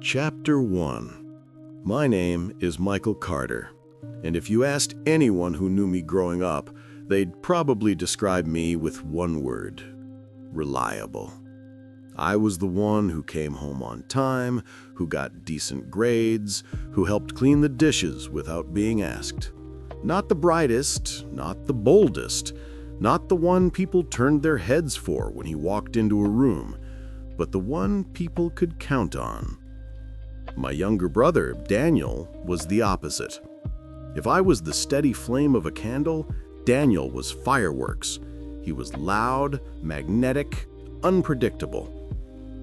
Chapter 1. My name is Michael Carter, and if you asked anyone who knew me growing up, they'd probably describe me with one word: reliable. I was the one who came home on time, who got decent grades, who helped clean the dishes without being asked. Not the brightest, not the boldest, not the one people turned their heads for when he walked into a room, but the one people could count on. My younger brother, Daniel, was the opposite. If I was the steady flame of a candle, Daniel was fireworks. He was loud, magnetic, unpredictable.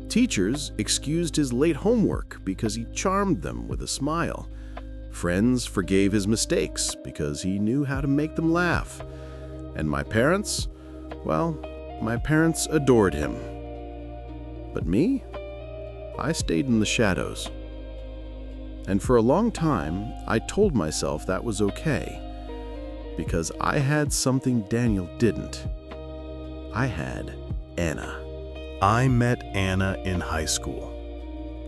Teachers excused his late homework because he charmed them with a smile. Friends forgave his mistakes because he knew how to make them laugh. And my parents? Well, my parents adored him. But me? I stayed in the shadows. And for a long time, I told myself that was okay, because I had something Daniel didn't. I had Anna. I met Anna in high school.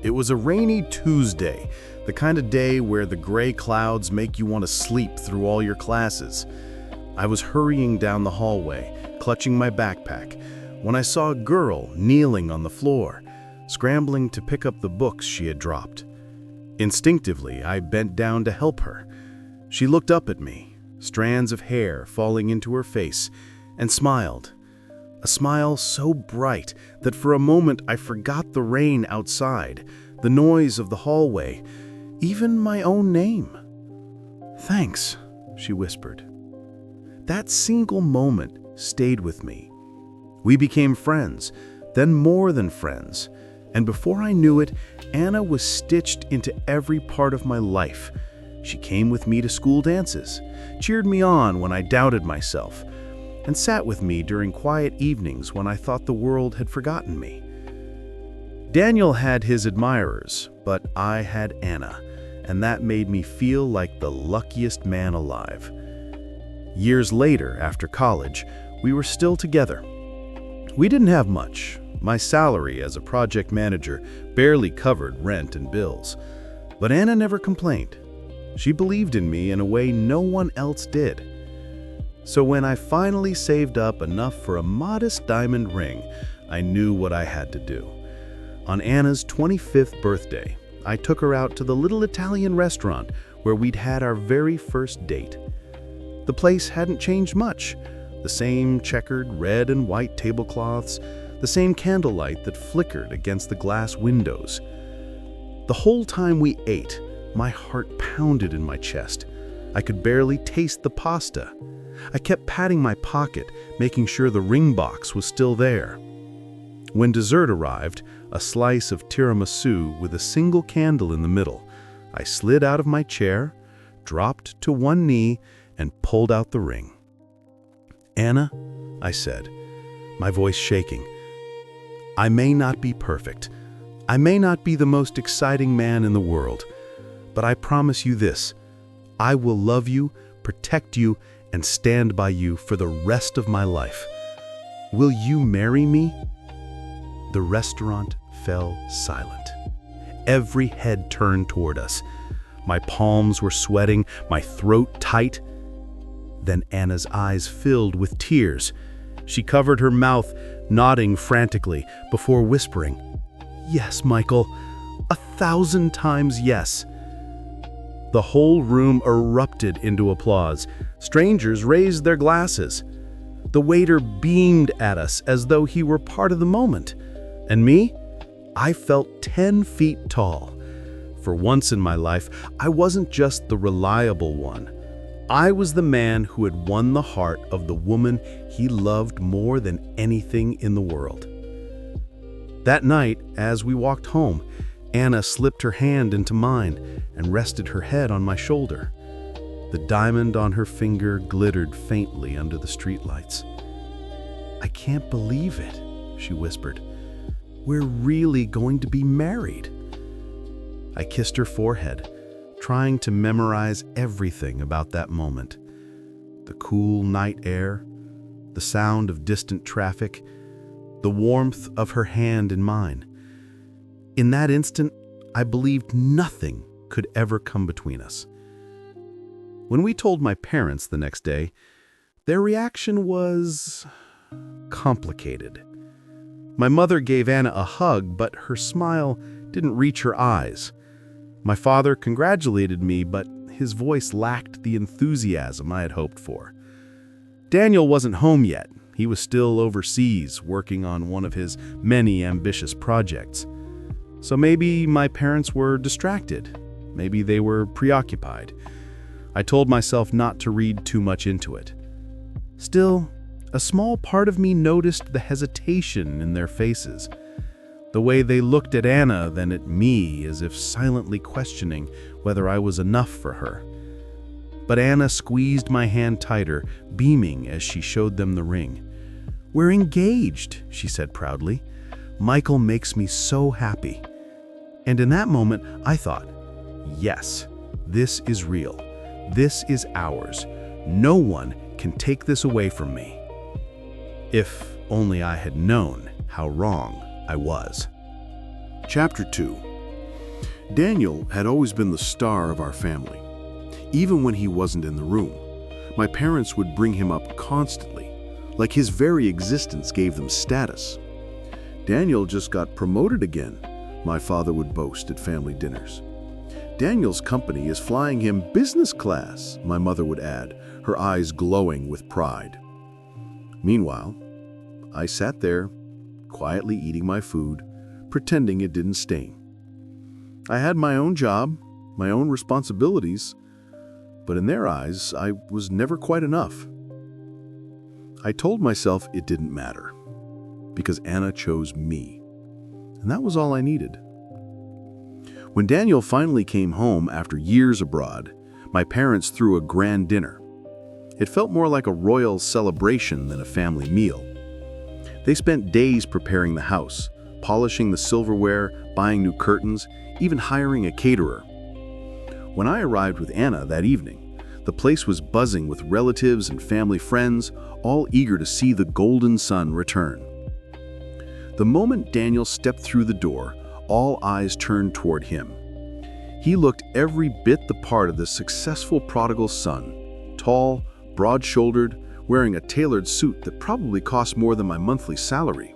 It was a rainy Tuesday, the kind of day where the gray clouds make you want to sleep through all your classes. I was hurrying down the hallway, clutching my backpack, when I saw a girl kneeling on the floor, scrambling to pick up the books she had dropped. Instinctively, I bent down to help her. She looked up at me, strands of hair falling into her face, and smiled. A smile so bright that for a moment I forgot the rain outside, the noise of the hallway, even my own name. "Thanks," she whispered. That single moment stayed with me. We became friends, then more than friends, and before I knew it, Anna was stitched into every part of my life. She came with me to school dances, cheered me on when I doubted myself, and sat with me during quiet evenings when I thought the world had forgotten me. Daniel had his admirers, but I had Anna, and that made me feel like the luckiest man alive. Years later, after college, we were still together. We didn't have much. My salary as a project manager barely covered rent and bills. But Anna never complained. She believed in me in a way no one else did. So when I finally saved up enough for a modest diamond ring, I knew what I had to do. On Anna's 25th birthday, I took her out to the little Italian restaurant where we'd had our very first date. The place hadn't changed much. The same checkered red and white tablecloths, the same candlelight that flickered against the glass windows. The whole time we ate, my heart pounded in my chest. I could barely taste the pasta. I kept patting my pocket, making sure the ring box was still there. When dessert arrived, a slice of tiramisu with a single candle in the middle, I slid out of my chair, dropped to one knee, and pulled out the ring. "Anna," I said, my voice shaking, "I may not be perfect. I may not be the most exciting man in the world, but I promise you this: I will love you, protect you, and stand by you for the rest of my life. Will you marry me?" The restaurant fell silent. Every head turned toward us. My palms were sweating, my throat tight. Then Anna's eyes filled with tears. She covered her mouth, nodding frantically, before whispering, "Yes, Michael, 1,000 times yes." The whole room erupted into applause. Strangers raised their glasses. The waiter beamed at us as though he were part of the moment. And me? I felt 10 feet tall. For once in my life, I wasn't just the reliable one. I was the man who had won the heart of the woman he loved more than anything in the world. That night, as we walked home, Anna slipped her hand into mine and rested her head on my shoulder. The diamond on her finger glittered faintly under the streetlights. "I can't believe it," she whispered. "We're really going to be married." I kissed her forehead, trying to memorize everything about that moment. The cool night air, the sound of distant traffic, the warmth of her hand in mine. In that instant, I believed nothing could ever come between us. When we told my parents the next day, their reaction was complicated. My mother gave Anna a hug, but her smile didn't reach her eyes. My father congratulated me, but his voice lacked the enthusiasm I had hoped for. Daniel wasn't home yet. He was still overseas, working on one of his many ambitious projects. So maybe my parents were distracted. Maybe they were preoccupied. I told myself not to read too much into it. Still, a small part of me noticed the hesitation in their faces. The way they looked at Anna, then at me, as if silently questioning whether I was enough for her. But Anna squeezed my hand tighter, beaming as she showed them the ring. "We're engaged," she said proudly. "Michael makes me so happy." And in that moment, I thought, yes, this is real. This is ours. No one can take this away from me. If only I had known how wrong I was. Chapter 2. Daniel had always been the star of our family. Even when he wasn't in the room, my parents would bring him up constantly, like his very existence gave them status. "Daniel just got promoted again," my father would boast at family dinners. "Daniel's company is flying him business class," my mother would add, her eyes glowing with pride. Meanwhile, I sat there, quietly eating my food, pretending it didn't sting. I had my own job, my own responsibilities, but in their eyes, I was never quite enough. I told myself it didn't matter, because Anna chose me, and that was all I needed. When Daniel finally came home after years abroad, my parents threw a grand dinner. It felt more like a royal celebration than a family meal. They spent days preparing the house, polishing the silverware, buying new curtains, even hiring a caterer. When I arrived with Anna that evening, the place was buzzing with relatives and family friends, all eager to see the golden son return. The moment Daniel stepped through the door, all eyes turned toward him. He looked every bit the part of the successful prodigal son, tall, broad-shouldered, wearing a tailored suit that probably cost more than my monthly salary.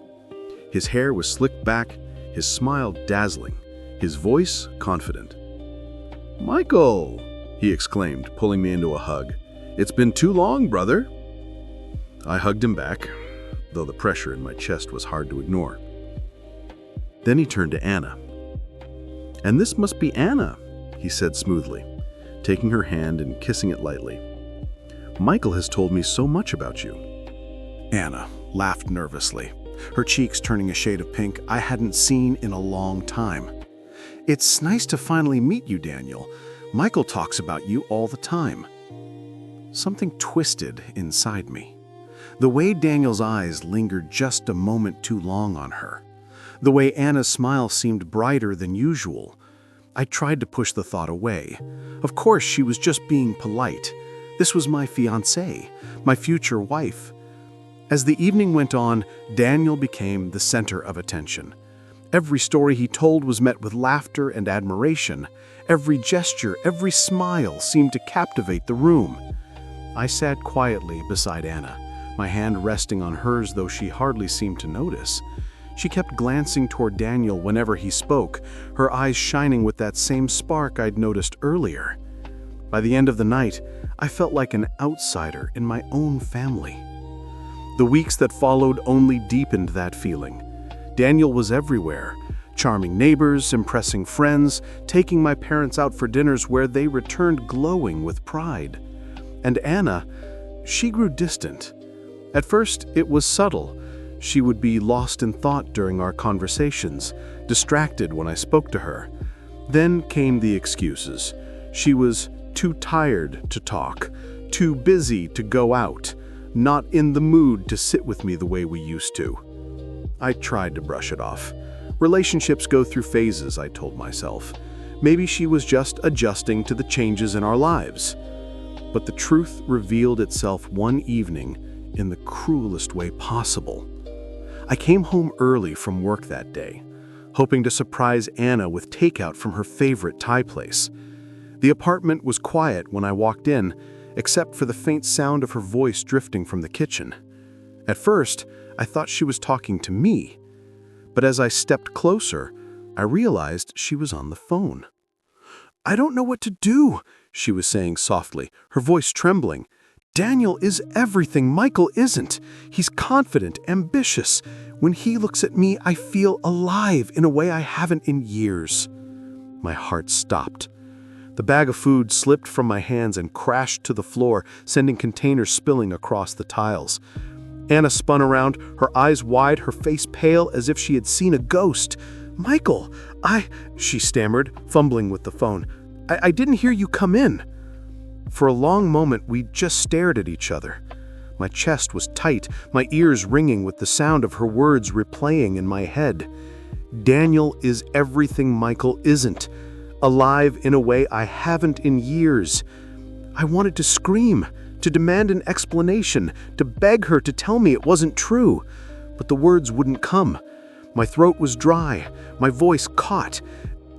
His hair was slicked back, his smile dazzling, his voice confident. "Michael!" he exclaimed, pulling me into a hug. "It's been too long, brother." I hugged him back, though the pressure in my chest was hard to ignore. Then he turned to Anna. "And this must be Anna," he said smoothly, taking her hand and kissing it lightly. "Michael has told me so much about you." Anna laughed nervously, her cheeks turning a shade of pink I hadn't seen in a long time. "It's nice to finally meet you, Daniel. Michael talks about you all the time." Something twisted inside me. The way Daniel's eyes lingered just a moment too long on her. The way Anna's smile seemed brighter than usual. I tried to push the thought away. Of course, she was just being polite. This was my fiancée, my future wife. As the evening went on, Daniel became the center of attention. Every story he told was met with laughter and admiration. Every gesture, every smile seemed to captivate the room. I sat quietly beside Anna, my hand resting on hers, though she hardly seemed to notice. She kept glancing toward Daniel whenever he spoke, her eyes shining with that same spark I'd noticed earlier. By the end of the night, I felt like an outsider in my own family. The weeks that followed only deepened that feeling. Daniel was everywhere, charming neighbors, impressing friends, taking my parents out for dinners where they returned glowing with pride. And Anna, she grew distant. At first, it was subtle. She would be lost in thought during our conversations, distracted when I spoke to her. Then came the excuses. She was too tired to talk, too busy to go out, not in the mood to sit with me the way we used to. I tried to brush it off. Relationships go through phases, I told myself. Maybe she was just adjusting to the changes in our lives. But the truth revealed itself one evening in the cruelest way possible. I came home early from work that day, hoping to surprise Anna with takeout from her favorite Thai place. The apartment was quiet when I walked in, except for the faint sound of her voice drifting from the kitchen. At first, I thought she was talking to me, but as I stepped closer, I realized she was on the phone. "I don't know what to do," she was saying softly, her voice trembling. "Daniel is everything Michael isn't. He's confident, ambitious. When he looks at me, I feel alive in a way I haven't in years." My heart stopped. The bag of food slipped from my hands and crashed to the floor, sending containers spilling across the tiles. Anna spun around, her eyes wide, her face pale as if she had seen a ghost. "Michael, she stammered, fumbling with the phone. I didn't hear you come in." For a long moment, we just stared at each other. My chest was tight, my ears ringing with the sound of her words replaying in my head. Daniel is everything Michael isn't, alive in a way I haven't in years. I wanted to scream, to demand an explanation, to beg her to tell me it wasn't true. But the words wouldn't come. My throat was dry, my voice caught.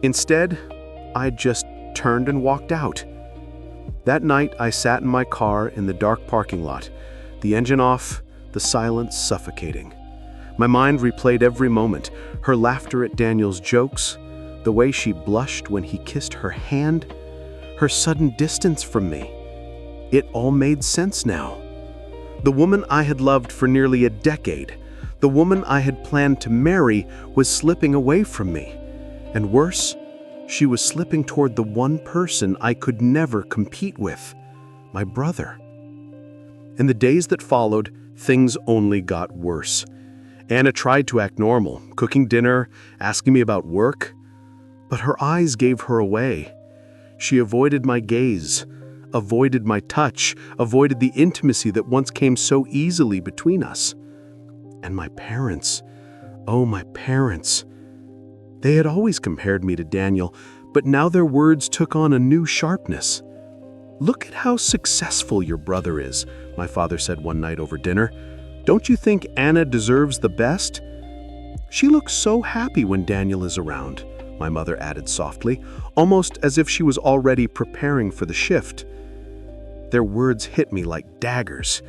Instead, I just turned and walked out. That night, I sat in my car in the dark parking lot, the engine off, the silence suffocating. My mind replayed every moment, her laughter at Daniel's jokes, the way she blushed when he kissed her hand, her sudden distance from me. It all made sense now. The woman I had loved for nearly a decade, the woman I had planned to marry, was slipping away from me. And worse, she was slipping toward the one person I could never compete with, my brother. In the days that followed, things only got worse. Anna tried to act normal, cooking dinner, asking me about work, but her eyes gave her away. She avoided my gaze, avoided my touch, avoided the intimacy that once came so easily between us. And my parents, oh, my parents. They had always compared me to Daniel, but now their words took on a new sharpness. "Look at how successful your brother is," my father said one night over dinner. "Don't you think Anna deserves the best?" "She looks so happy when Daniel is around," my mother added softly, almost as if she was already preparing for the shift. Their words hit me like daggers.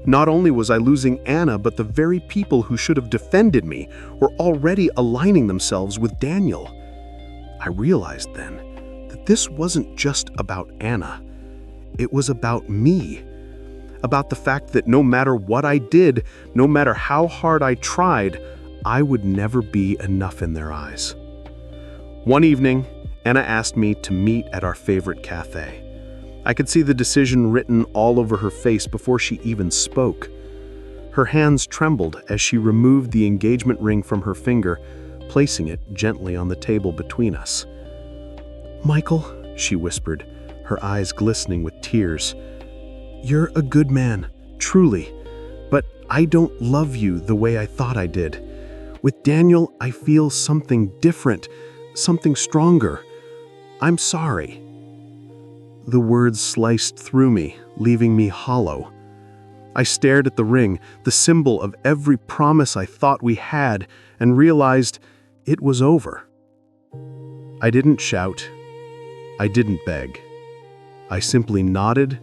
Not only was I losing Anna, but the very people who should have defended me were already aligning themselves with Daniel. I realized then that this wasn't just about Anna. It was about me. About the fact that no matter what I did, no matter how hard I tried, I would never be enough in their eyes. One evening, Anna asked me to meet at our favorite cafe. I could see the decision written all over her face before she even spoke. Her hands trembled as she removed the engagement ring from her finger, placing it gently on the table between us. "Michael," she whispered, her eyes glistening with tears, "you're a good man, truly, but I don't love you the way I thought I did. With Daniel, I feel something different, something stronger. I'm sorry." The words sliced through me, leaving me hollow. I stared at the ring, the symbol of every promise I thought we had, and realized it was over. I didn't shout. I didn't beg. I simply nodded,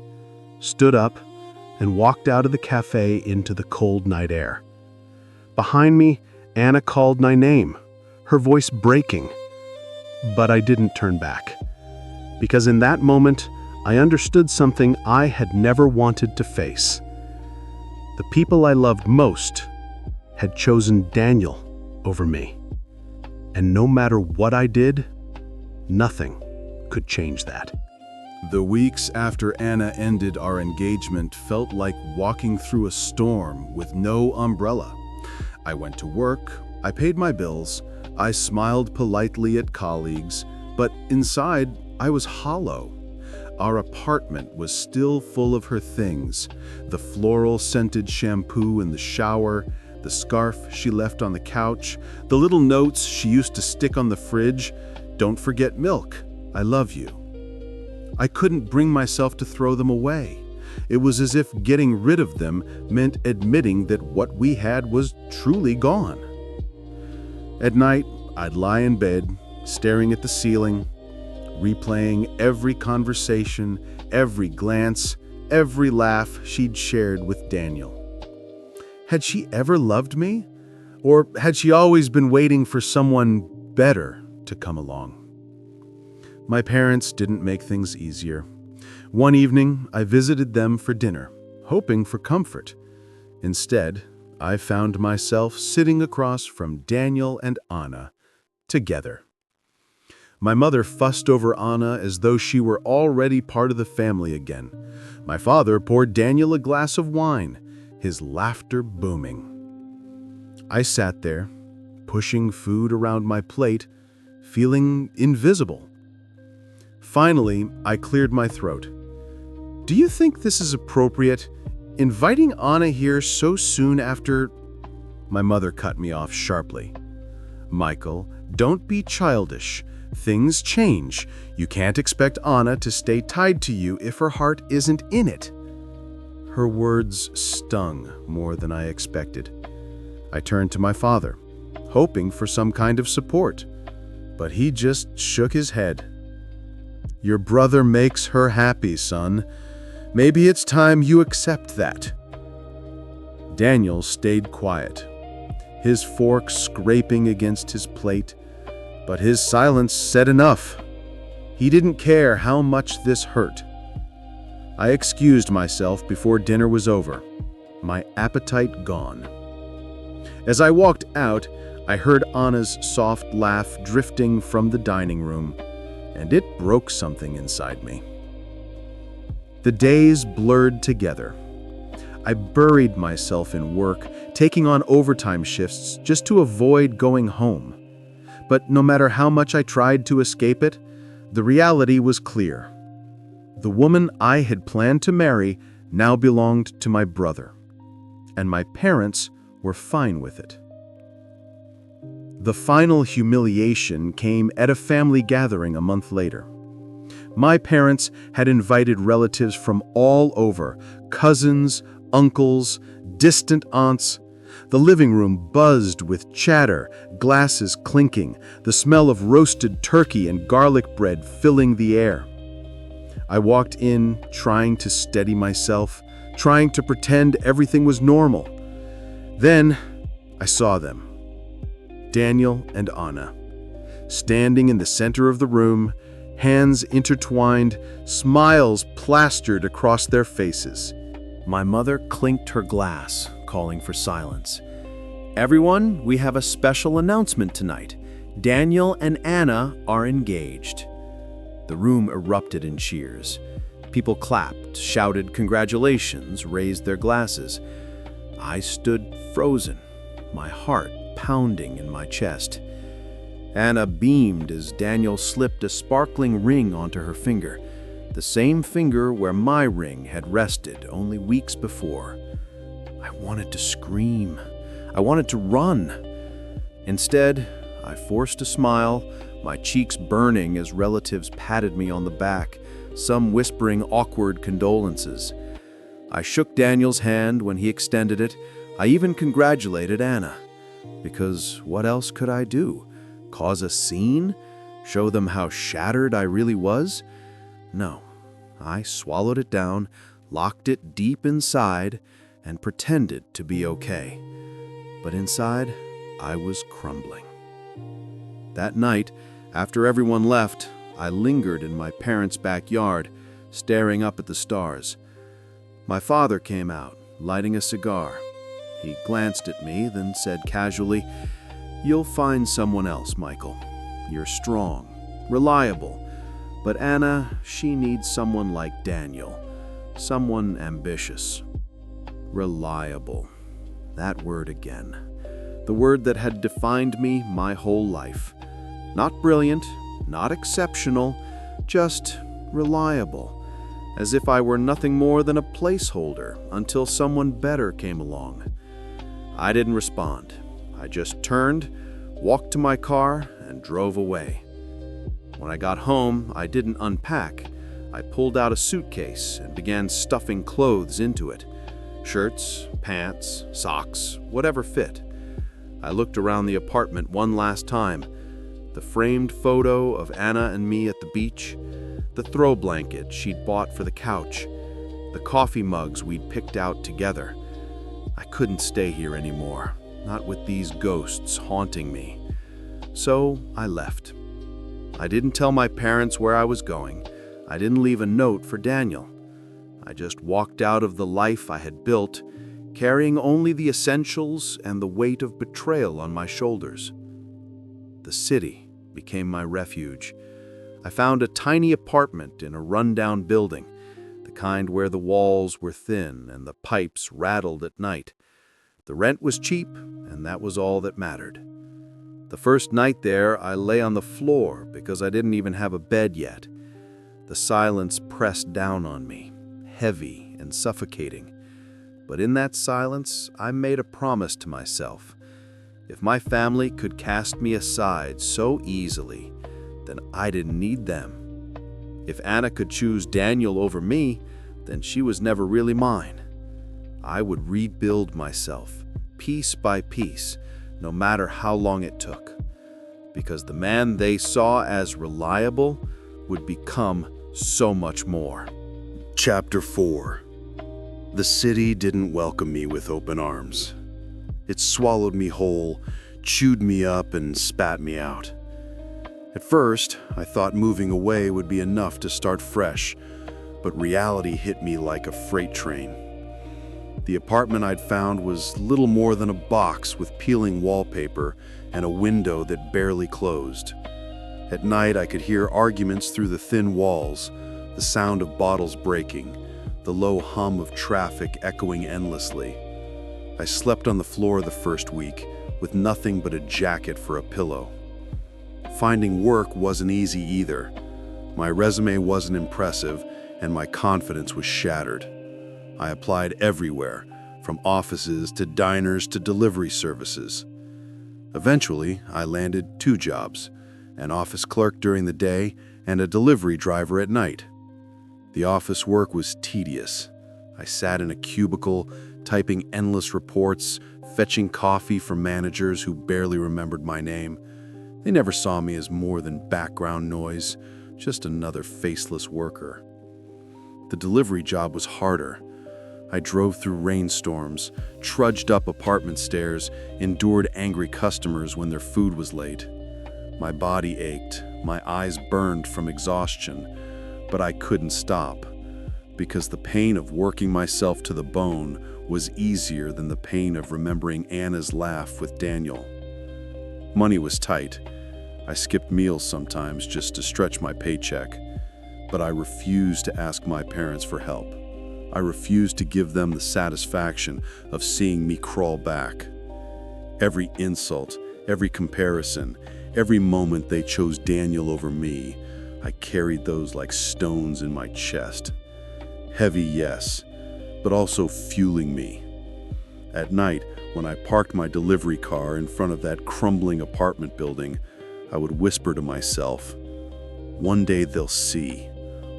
stood up, and walked out of the cafe into the cold night air. Behind me, Anna called my name, her voice breaking. But I didn't turn back. Because in that moment, I understood something I had never wanted to face. The people I loved most had chosen Daniel over me. And no matter what I did, nothing could change that. The weeks after Anna ended our engagement felt like walking through a storm with no umbrella. I went to work, I paid my bills, I smiled politely at colleagues, but inside I was hollow. Our apartment was still full of her things, the floral-scented shampoo in the shower, the scarf she left on the couch, the little notes she used to stick on the fridge. "Don't forget milk. I love you." I couldn't bring myself to throw them away. It was as if getting rid of them meant admitting that what we had was truly gone. At night, I'd lie in bed, staring at the ceiling, replaying every conversation, every glance, every laugh she'd shared with Daniel. Had she ever loved me? Or had she always been waiting for someone better to come along? My parents didn't make things easier. One evening, I visited them for dinner, hoping for comfort. Instead, I found myself sitting across from Daniel and Anna, together. My mother fussed over Anna as though she were already part of the family again. My father poured Daniel a glass of wine, his laughter booming. I sat there, pushing food around my plate, feeling invisible. Finally, I cleared my throat. Do you think this is appropriate? Inviting Anna here so soon after... My mother cut me off sharply. Michael, don't be childish. Things change. You can't expect Anna to stay tied to you if her heart isn't in it. Her words stung more than I expected. I turned to my father, hoping for some kind of support, but he just shook his head. Your brother makes her happy, son. Maybe it's time you accept that. Daniel stayed quiet, his fork scraping against his plate, but his silence said enough. He didn't care how much this hurt. I excused myself before dinner was over, my appetite gone. As I walked out, I heard Anna's soft laugh drifting from the dining room, and it broke something inside me. The days blurred together. I buried myself in work, taking on overtime shifts just to avoid going home. But no matter how much I tried to escape it, the reality was clear. The woman I had planned to marry now belonged to my brother, and my parents were fine with it. The final humiliation came at a family gathering a month later. My parents had invited relatives from all over, cousins, uncles, distant aunts. The living room buzzed with chatter, glasses clinking, the smell of roasted turkey and garlic bread filling the air. I walked in, trying to steady myself, trying to pretend everything was normal. Then I saw them, Daniel and Anna, standing in the center of the room, hands intertwined, smiles plastered across their faces. My mother clinked her glass, calling for silence. Everyone, we have a special announcement tonight. Daniel and Anna are engaged. The room erupted in cheers. People clapped, shouted congratulations, raised their glasses. I stood frozen, my heart pounding in my chest. Anna beamed as Daniel slipped a sparkling ring onto her finger, the same finger where my ring had rested only weeks before. I wanted to scream. I wanted to run. Instead, I forced a smile, my cheeks burning as relatives patted me on the back, some whispering awkward condolences. I shook Daniel's hand when he extended it. I even congratulated Anna. Because what else could I do? Cause a scene? Show them how shattered I really was? No. I swallowed it down, locked it deep inside, and pretended to be okay. But inside, I was crumbling. That night, after everyone left, I lingered in my parents' backyard, staring up at the stars. My father came out, lighting a cigar. He glanced at me, then said casually, "You'll find someone else, Michael. You're strong, reliable. But Anna, she needs someone like Daniel, someone ambitious." Reliable. That word again. The word that had defined me my whole life. Not brilliant, not exceptional, just reliable. As if I were nothing more than a placeholder until someone better came along. I didn't respond. I just turned, walked to my car, and drove away. When I got home, I didn't unpack. I pulled out a suitcase and began stuffing clothes into it. Shirts, pants, socks, whatever fit. I looked around the apartment one last time, The framed photo of Anna and me at the beach, the throw blanket she'd bought for the couch, the coffee mugs we'd picked out together. I couldn't stay here anymore, not with these ghosts haunting me. So I left. I didn't tell my parents where I was going. I didn't leave a note for Daniel. I just walked out of the life I had built, carrying only the essentials and the weight of betrayal on my shoulders. The city became my refuge. I found a tiny apartment in a rundown building, the kind where the walls were thin and the pipes rattled at night. The rent was cheap, and that was all that mattered. The first night there, I lay on the floor because I didn't even have a bed yet. The silence pressed down on me, heavy and suffocating. But in that silence, I made a promise to myself. If my family could cast me aside so easily, then I didn't need them. If Anna could choose Daniel over me, then she was never really mine. I would rebuild myself, piece by piece, no matter how long it took. Because the man they saw as reliable would become so much more. Chapter 4. The city didn't welcome me with open arms. It swallowed me whole, chewed me up, and spat me out. At first, I thought moving away would be enough to start fresh, but reality hit me like a freight train. The apartment I'd found was little more than a box with peeling wallpaper and a window that barely closed. At night, I could hear arguments through the thin walls, the sound of bottles breaking, the low hum of traffic echoing endlessly. I slept on the floor the first week, with nothing but a jacket for a pillow. Finding work wasn't easy either. My resume wasn't impressive, and my confidence was shattered. I applied everywhere, from offices to diners to delivery services. Eventually, I landed 2 jobs, an office clerk during the day and a delivery driver at night. The office work was tedious. I sat in a cubicle, typing endless reports, fetching coffee from managers who barely remembered my name. They never saw me as more than background noise, just another faceless worker. The delivery job was harder. I drove through rainstorms, trudged up apartment stairs, endured angry customers when their food was late. My body ached, my eyes burned from exhaustion, but I couldn't stop, because the pain of working myself to the bone was easier than the pain of remembering Anna's laugh with Daniel. Money was tight. I skipped meals sometimes just to stretch my paycheck, but I refused to ask my parents for help. I refused to give them the satisfaction of seeing me crawl back. Every insult, every comparison, every moment they chose Daniel over me, I carried those like stones in my chest. Heavy, yes, but also fueling me. At night, when I parked my delivery car in front of that crumbling apartment building, I would whisper to myself, one day they'll see.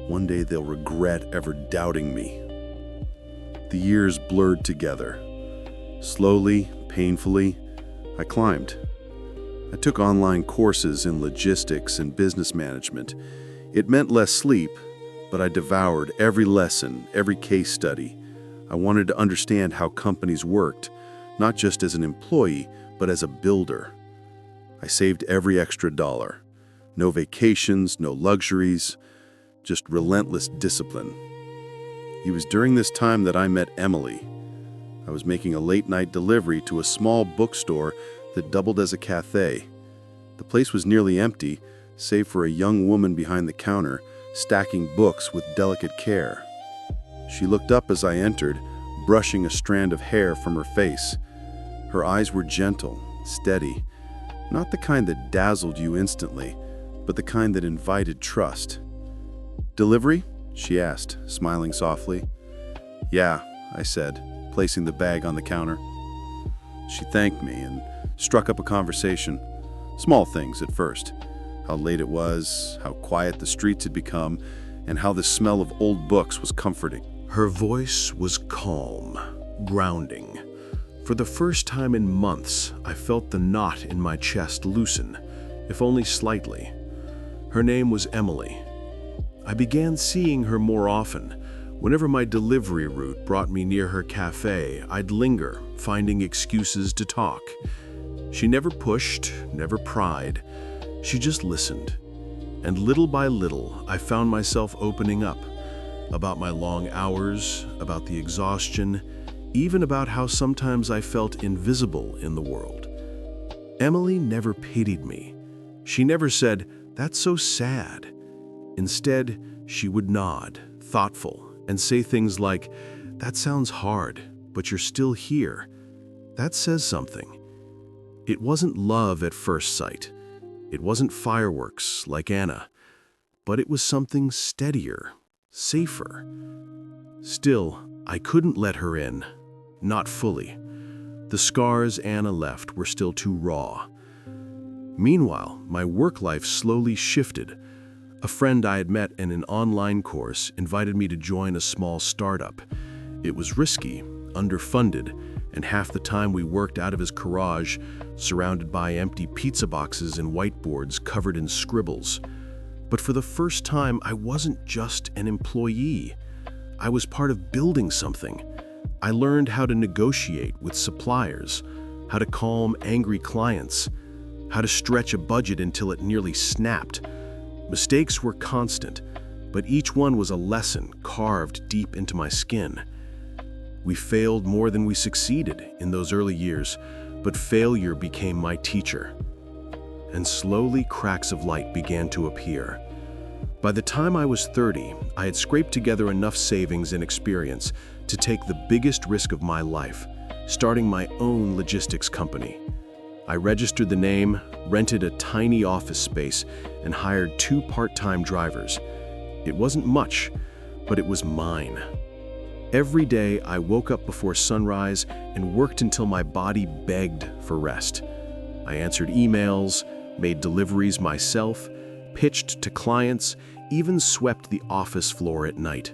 One day they'll regret ever doubting me. The years blurred together. Slowly, painfully, I climbed. I took online courses in logistics and business management. It meant less sleep, but I devoured every lesson, every case study. I wanted to understand how companies worked, not just as an employee, but as a builder. I saved every extra dollar. No vacations, no luxuries, just relentless discipline. It was during this time that I met Emily. I was making a late-night delivery to a small bookstore that doubled as a cafe. The place was nearly empty, save for a young woman behind the counter, stacking books with delicate care. She looked up as I entered, brushing a strand of hair from her face. Her eyes were gentle, steady, not the kind that dazzled you instantly, but the kind that invited trust. "Delivery?" she asked, smiling softly. "Yeah," I said, placing the bag on the counter. She thanked me and struck up a conversation. Small things at first. How late it was, how quiet the streets had become, and how the smell of old books was comforting. Her voice was calm, grounding. For the first time in months, I felt the knot in my chest loosen. if only slightly. Her name was Emily. I began seeing her more often. Whenever my delivery route brought me near her cafe, I'd linger, finding excuses to talk. She never pushed, never pried. She just listened. And little by little, I found myself opening up. About my long hours, about the exhaustion, even about how sometimes I felt invisible in the world. Emily never pitied me. She never said, "That's so sad." Instead, she would nod, thoughtful, and say things like, "That sounds hard, but you're still here. That says something." It wasn't love at first sight. It wasn't fireworks like Anna, but it was something steadier, safer. Still, I couldn't let her in. Not fully. The scars Anna left were still too raw. Meanwhile, my work life slowly shifted. A friend I had met in an online course invited me to join a small startup. It was risky, underfunded, and half the time we worked out of his garage, surrounded by empty pizza boxes and whiteboards covered in scribbles. But for the first time, I wasn't just an employee. I was part of building something. I learned how to negotiate with suppliers, how to calm angry clients, how to stretch a budget until it nearly snapped. Mistakes were constant, but each one was a lesson carved deep into my skin. We failed more than we succeeded in those early years, but failure became my teacher. And slowly cracks of light began to appear. By the time I was 30, I had scraped together enough savings and experience to take the biggest risk of my life, starting my own logistics company. I registered the name, rented a tiny office space, and hired 2 part-time drivers. It wasn't much, but it was mine. Every day, I woke up before sunrise and worked until my body begged for rest. I answered emails, made deliveries myself, pitched to clients, even swept the office floor at night.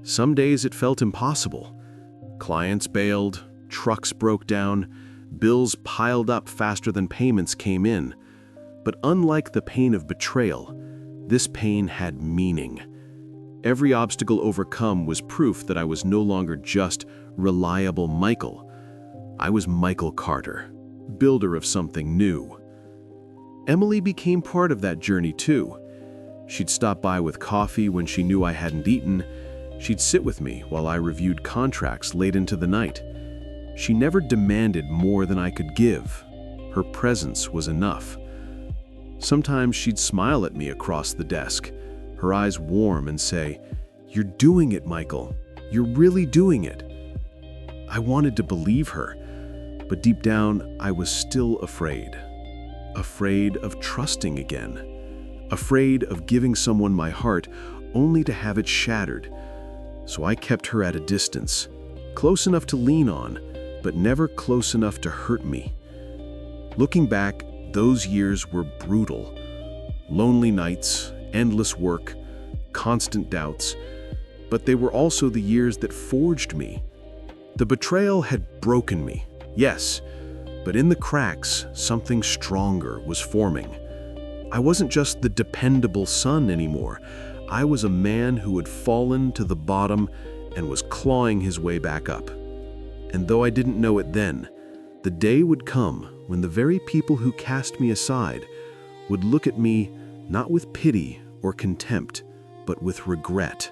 Some days it felt impossible. Clients bailed, trucks broke down, bills piled up faster than payments came in. But unlike the pain of betrayal, this pain had meaning. Every obstacle overcome was proof that I was no longer just reliable Michael. I was Michael Carter, builder of something new. Emily became part of that journey too. She'd stop by with coffee when she knew I hadn't eaten. She'd sit with me while I reviewed contracts late into the night. She never demanded more than I could give. Her presence was enough. Sometimes she'd smile at me across the desk, her eyes warm, and say, "You're doing it, Michael. You're really doing it." I wanted to believe her, but deep down, I was still afraid. Afraid of trusting again. Afraid of giving someone my heart only to have it shattered. So I kept her at a distance, close enough to lean on, but never close enough to hurt me. Looking back, those years were brutal. Lonely nights, endless work, constant doubts, but they were also the years that forged me. The betrayal had broken me, yes, but in the cracks, something stronger was forming. I wasn't just the dependable son anymore. I was a man who had fallen to the bottom and was clawing his way back up. And though I didn't know it then, the day would come when the very people who cast me aside would look at me not with pity or contempt, but with regret.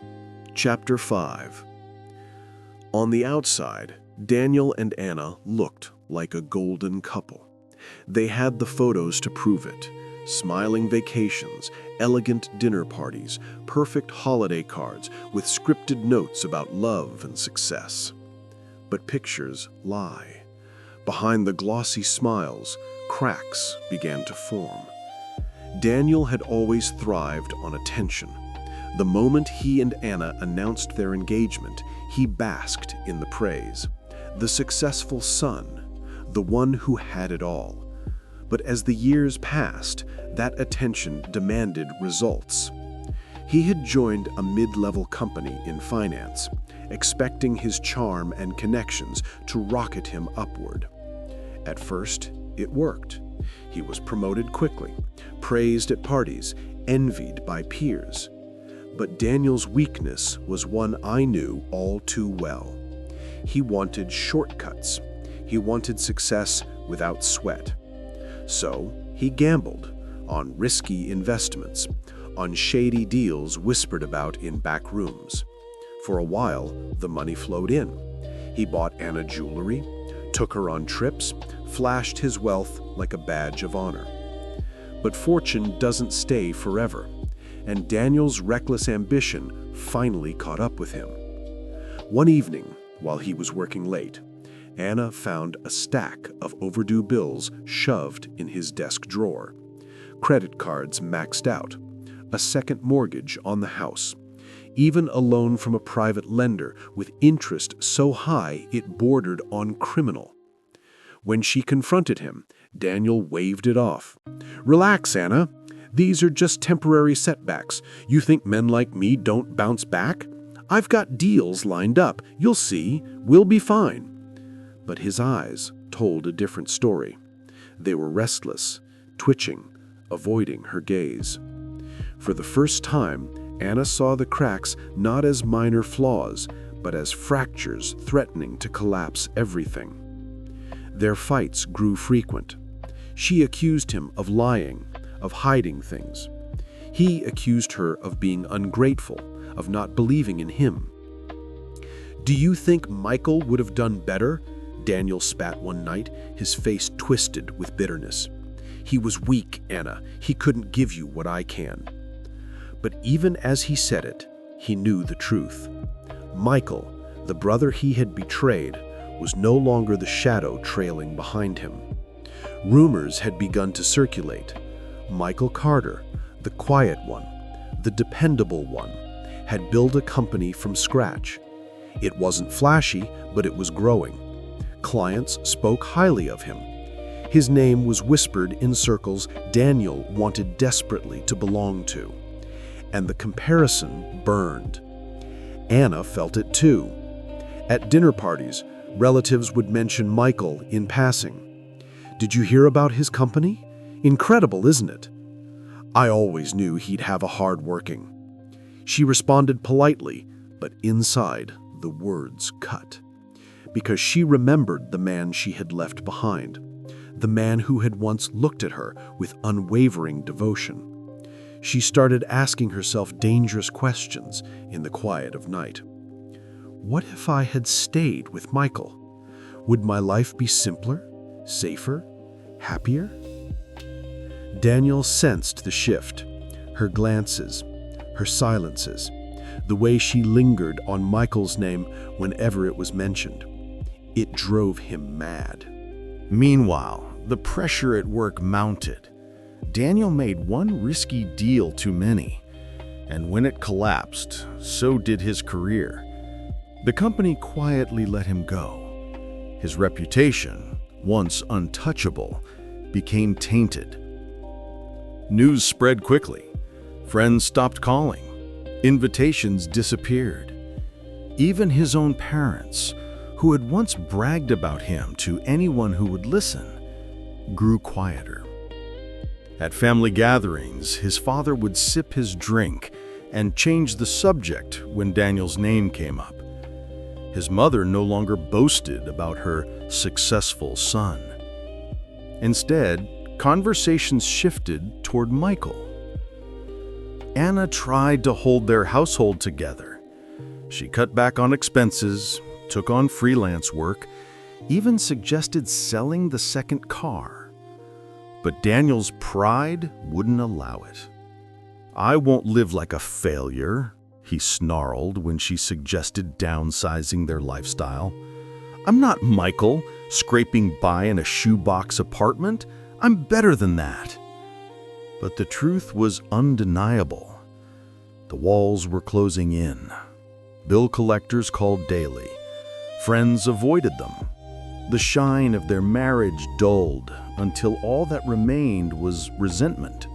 Chapter 5. On the outside, Daniel and Anna looked like a golden couple. They had the photos to prove it. Smiling vacations, elegant dinner parties, perfect holiday cards with scripted notes about love and success. But pictures lie. Behind the glossy smiles, cracks began to form. Daniel had always thrived on attention. The moment he and Anna announced their engagement, he basked in the praise. The successful son, the one who had it all. But as the years passed, that attention demanded results. He had joined a mid-level company in finance, expecting his charm and connections to rocket him upward. At first, it worked. He was promoted quickly, praised at parties, envied by peers. But Daniel's weakness was one I knew all too well. He wanted shortcuts. He wanted success without sweat. So he gambled on risky investments, on shady deals whispered about in back rooms. For a while, the money flowed in. He bought Anna jewelry, took her on trips, flashed his wealth like a badge of honor. But fortune doesn't stay forever, and Daniel's reckless ambition finally caught up with him. One evening, while he was working late, Anna found a stack of overdue bills shoved in his desk drawer. Credit cards maxed out, a second mortgage on the house, even a loan from a private lender with interest so high it bordered on criminal. When she confronted him, Daniel waved it off. "Relax, Anna. These are just temporary setbacks. You think men like me don't bounce back? I've got deals lined up. You'll see. We'll be fine." But his eyes told a different story. They were restless, twitching, avoiding her gaze. For the first time, Anna saw the cracks not as minor flaws, but as fractures threatening to collapse everything. Their fights grew frequent. She accused him of lying, of hiding things. He accused her of being ungrateful, of not believing in him. "Do you think Michael would have done better?" Daniel spat one night, his face twisted with bitterness. "He was weak, Anna. He couldn't give you what I can." But even as he said it, he knew the truth. Michael, the brother he had betrayed, was no longer the shadow trailing behind him. Rumors had begun to circulate. Michael Carter, the quiet one, the dependable one, had built a company from scratch. It wasn't flashy, but it was growing. Clients spoke highly of him. His name was whispered in circles Daniel wanted desperately to belong to. And the comparison burned. Anna felt it too. At dinner parties, relatives would mention Michael in passing. "Did you hear about his company? Incredible, isn't it?" "I always knew he'd have a hard working." She responded politely, but inside the words cut. Because she remembered the man she had left behind, the man who had once looked at her with unwavering devotion. She started asking herself dangerous questions in the quiet of night. What if I had stayed with Michael? Would my life be simpler, safer, happier? Daniel sensed the shift, her glances, her silences, the way she lingered on Michael's name whenever it was mentioned. It drove him mad. Meanwhile, the pressure at work mounted. Daniel made one risky deal too many, and when it collapsed, so did his career. The company quietly let him go. His reputation, once untouchable, became tainted. News spread quickly. Friends stopped calling. Invitations disappeared. Even his own parents, who had once bragged about him to anyone who would listen, grew quieter. At family gatherings, his father would sip his drink and change the subject when Daniel's name came up. His mother no longer boasted about her successful son. Instead, conversations shifted toward Michael. Anna tried to hold their household together. She cut back on expenses, took on freelance work, even suggested selling the second car. But Daniel's pride wouldn't allow it. "I won't live like a failure," he snarled when she suggested downsizing their lifestyle. "I'm not Michael, scraping by in a shoebox apartment. I'm better than that." But the truth was undeniable. The walls were closing in. Bill collectors called daily. Friends avoided them. The shine of their marriage dulled until all that remained was resentment.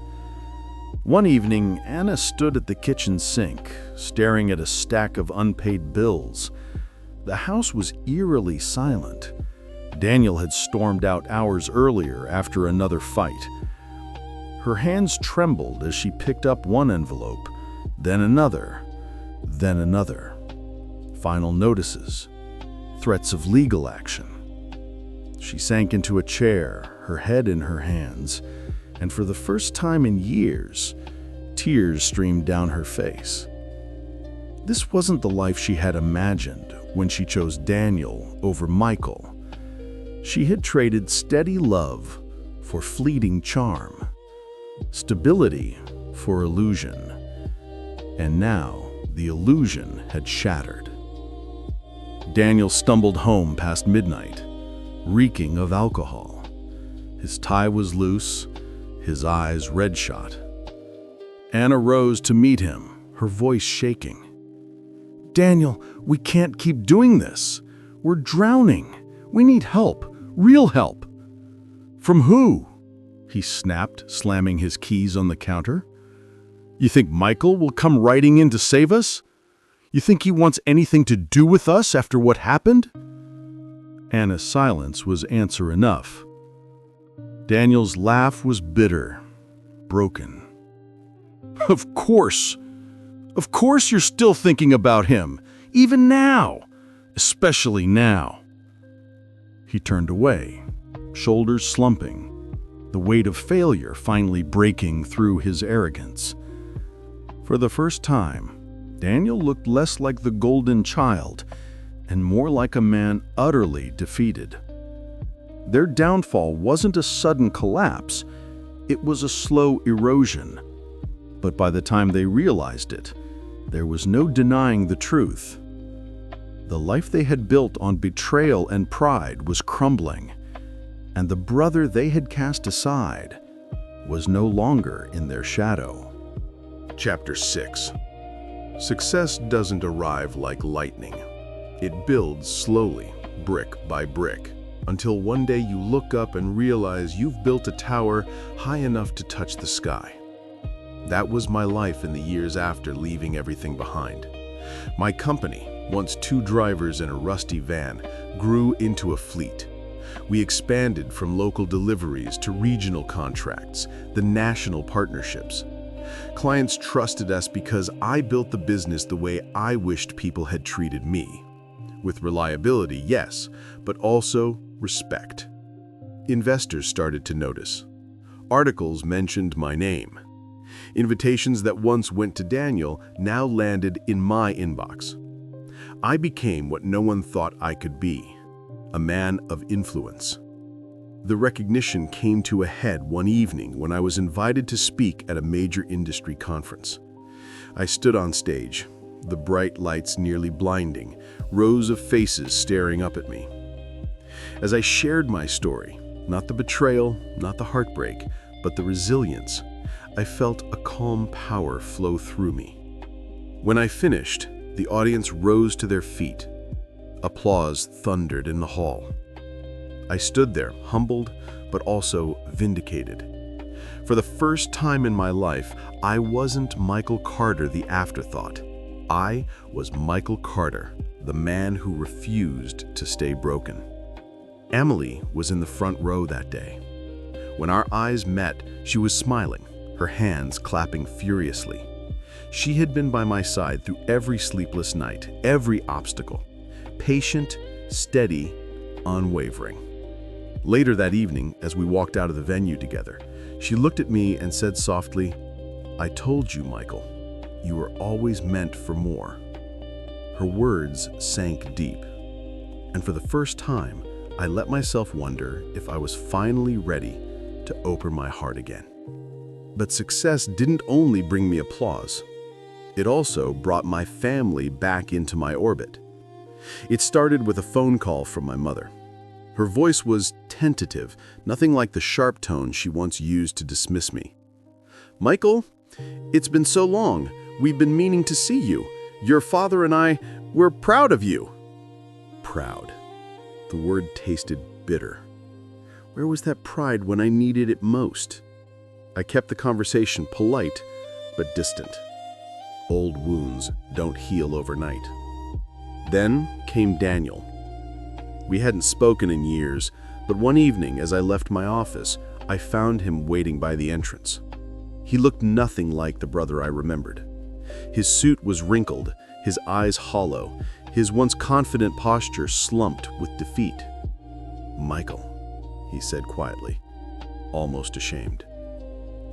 One evening, Anna stood at the kitchen sink, staring at a stack of unpaid bills. The house was eerily silent. Daniel had stormed out hours earlier after another fight. Her hands trembled as she picked up one envelope, then another, then another. Final notices, threats of legal action. She sank into a chair, her head in her hands, and for the first time in years, tears streamed down her face. This wasn't the life she had imagined when she chose Daniel over Michael. She had traded steady love for fleeting charm, stability for illusion, and now the illusion had shattered. Daniel stumbled home past midnight, reeking of alcohol. His tie was loose, his eyes red-shot. Anna rose to meet him, her voice shaking. "Daniel, we can't keep doing this. We're drowning. We need help, real help." "From who?" he snapped, slamming his keys on the counter. "You think Michael will come riding in to save us? You think he wants anything to do with us after what happened?" Anna's silence was answer enough. Daniel's laugh was bitter, broken. Of course you're still thinking about him, even now, especially now." He turned away, shoulders slumping, the weight of failure finally breaking through his arrogance. For the first time, Daniel looked less like the golden child and more like a man utterly defeated. Their downfall wasn't a sudden collapse, it was a slow erosion. But by the time they realized it, there was no denying the truth. The life they had built on betrayal and pride was crumbling, and the brother they had cast aside was no longer in their shadow. Chapter 6. Success doesn't arrive like lightning. It builds slowly, brick by brick, until one day you look up and realize you've built a tower high enough to touch the sky. That was my life in the years after leaving everything behind. My company, once 2 drivers in a rusty van, grew into a fleet. We expanded from local deliveries to regional contracts, the national partnerships. Clients trusted us because I built the business the way I wished people had treated me. With reliability, yes, but also respect. Investors started to notice. Articles mentioned my name. Invitations that once went to Daniel now landed in my inbox. I became what no one thought I could be, a man of influence. The recognition came to a head one evening when I was invited to speak at a major industry conference. I stood on stage, the bright lights nearly blinding, rows of faces staring up at me. As I shared my story, not the betrayal, not the heartbreak, but the resilience, I felt a calm power flow through me. When I finished, the audience rose to their feet. Applause thundered in the hall. I stood there, humbled, but also vindicated. For the first time in my life, I wasn't Michael Carter, the afterthought. I was Michael Carter, the man who refused to stay broken. Emily was in the front row that day. When our eyes met, she was smiling, her hands clapping furiously. She had been by my side through every sleepless night, every obstacle. Patient, steady, unwavering. Later that evening, as we walked out of the venue together, she looked at me and said softly, "I told you, Michael, you were always meant for more." Her words sank deep, and for the first time, I let myself wonder if I was finally ready to open my heart again. But success didn't only bring me applause. It also brought my family back into my orbit. It started with a phone call from my mother. Her voice was tentative, nothing like the sharp tone she once used to dismiss me. "Michael, it's been so long. We've been meaning to see you. Your father and I, we're proud of you." Proud. The word tasted bitter. Where was that pride when I needed it most? I kept the conversation polite, but distant. Old wounds don't heal overnight. Then came Daniel. We hadn't spoken in years, but one evening as I left my office, I found him waiting by the entrance. He looked nothing like the brother I remembered. His suit was wrinkled, his eyes hollow, his once confident posture slumped with defeat. "Michael," he said quietly, almost ashamed.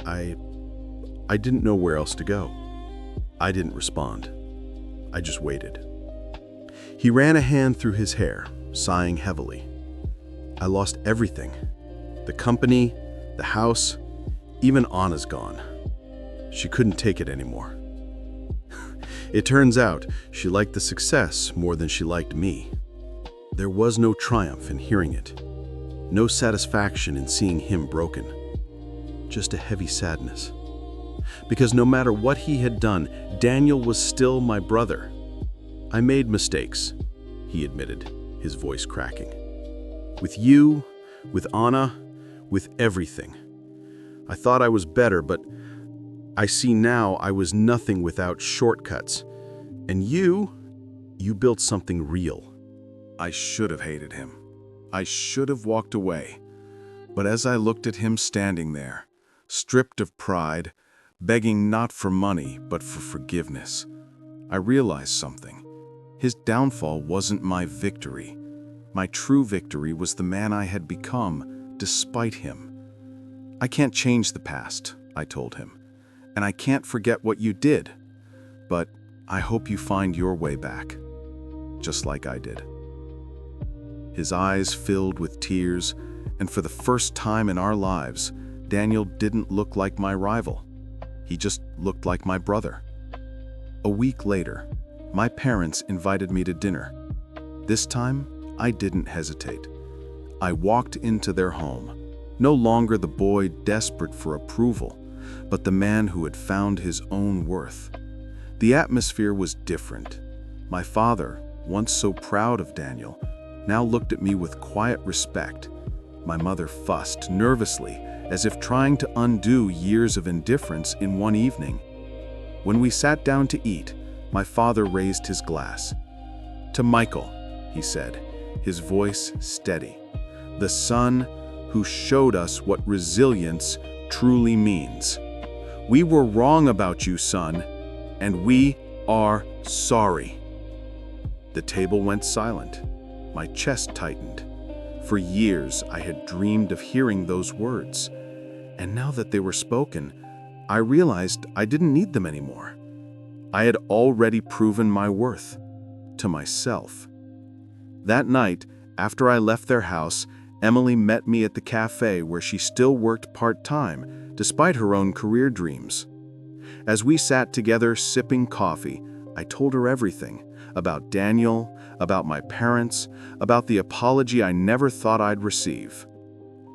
I didn't know where else to go. I didn't respond. I just waited. He ran a hand through his hair, sighing heavily. "I lost everything. The company, the house, even Anna's gone. She couldn't take it anymore." It turns out she liked the success more than she liked me. There was no triumph in hearing it, no satisfaction in seeing him broken, just a heavy sadness. Because no matter what he had done, Daniel was still my brother. "I made mistakes," he admitted, his voice cracking. "With you, with Anna, with everything. I thought I was better, but I see now I was nothing without shortcuts. And you built something real." I should have hated him. I should have walked away. But as I looked at him standing there, stripped of pride, begging not for money but for forgiveness, I realized something. His downfall wasn't my victory. My true victory was the man I had become despite him. "I can't change the past," I told him, "and I can't forget what you did. But I hope you find your way back, just like I did." His eyes filled with tears, and for the first time in our lives, Daniel didn't look like my rival. He just looked like my brother. A week later, my parents invited me to dinner. This time, I didn't hesitate. I walked into their home, no longer the boy desperate for approval, but the man who had found his own worth. The atmosphere was different. My father, once so proud of Daniel, now looked at me with quiet respect. My mother fussed nervously, as if trying to undo years of indifference in one evening. When we sat down to eat, my father raised his glass. "To Michael," he said, his voice steady, "the son who showed us what resilience truly means. We were wrong about you, son, and we are sorry." The table went silent. My chest tightened. For years, I had dreamed of hearing those words. And now that they were spoken, I realized I didn't need them anymore. I had already proven my worth to myself. That night, after I left their house, Emily met me at the cafe where she still worked part-time, despite her own career dreams. As we sat together sipping coffee, I told her everything about Daniel, about my parents, about the apology I never thought I'd receive.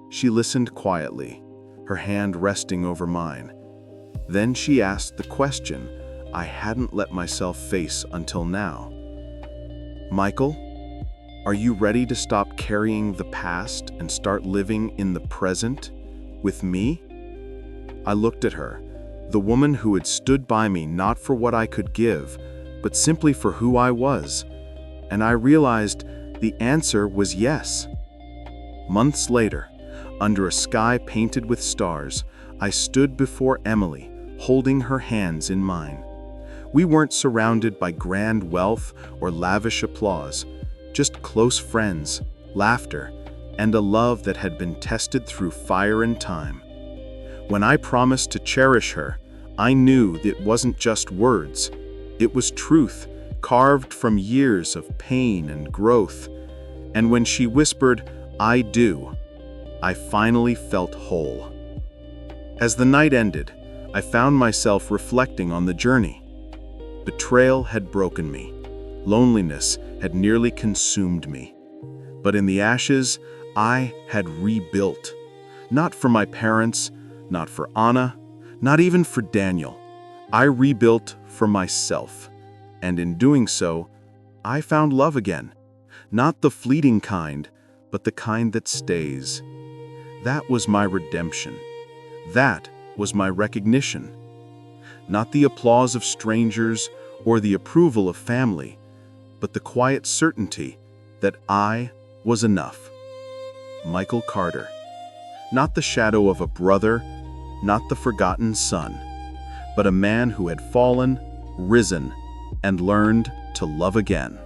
She listened quietly, her hand resting over mine. Then she asked the question I hadn't let myself face until now. "Michael, are you ready to stop carrying the past and start living in the present with me?" I looked at her, the woman who had stood by me not for what I could give, but simply for who I was, and I realized the answer was yes. Months later, under a sky painted with stars, I stood before Emily, holding her hands in mine. We weren't surrounded by grand wealth or lavish applause, just close friends, laughter, and a love that had been tested through fire and time. When I promised to cherish her, I knew that it wasn't just words. It was truth, carved from years of pain and growth. And when she whispered, "I do," I finally felt whole. As the night ended, I found myself reflecting on the journey. Betrayal had broken me. Loneliness had nearly consumed me. But in the ashes, I had rebuilt. Not for my parents, not for Anna, not even for Daniel. I rebuilt for myself. And in doing so, I found love again. Not the fleeting kind, but the kind that stays. That was my redemption. That was my recognition. Not the applause of strangers or the approval of family, but the quiet certainty that I was enough. Michael Carter. Not the shadow of a brother, not the forgotten son, but a man who had fallen, risen, and learned to love again.